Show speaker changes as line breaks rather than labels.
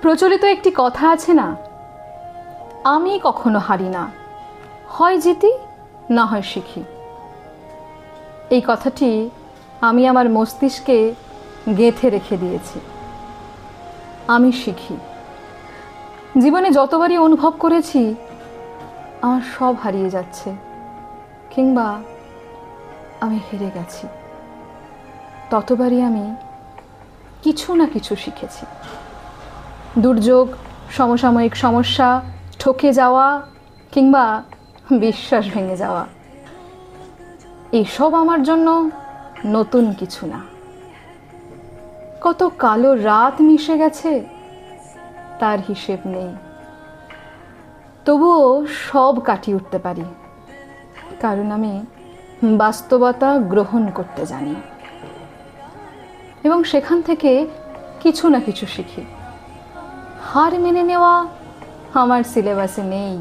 প্রচলিত একটি কথা আছে না, আমি কখনো হারি না, হয় জিতি না হয় শিখি। এই কথাটি আমি আমার মস্তিষ্কে গেঁথে রেখে দিয়েছি। আমি শিখি। জীবনে যতবারই অনুভব করেছি আমার সব হারিয়ে যাচ্ছে, কিংবা আমি হেরে গেছি, ততবারই আমি কিছু না কিছু শিখেছি। দুর্যোগ, সমসাময়িক সমস্যা, ঠকে যাওয়া কিংবা বিশ্বাস ভেঙে যাওয়া, এসব আমার জন্য নতুন কিছু না। কত কালো রাত মিশে গেছে তার হিসেব নেই, তবুও সব কাটিয়ে উঠতে পারি, কারণ আমি বাস্তবতা গ্রহণ করতে জানি এবং সেখান থেকে কিছু না কিছু শিখি। হার মেনে নেওয়া আমার সিলেবাসে নেই।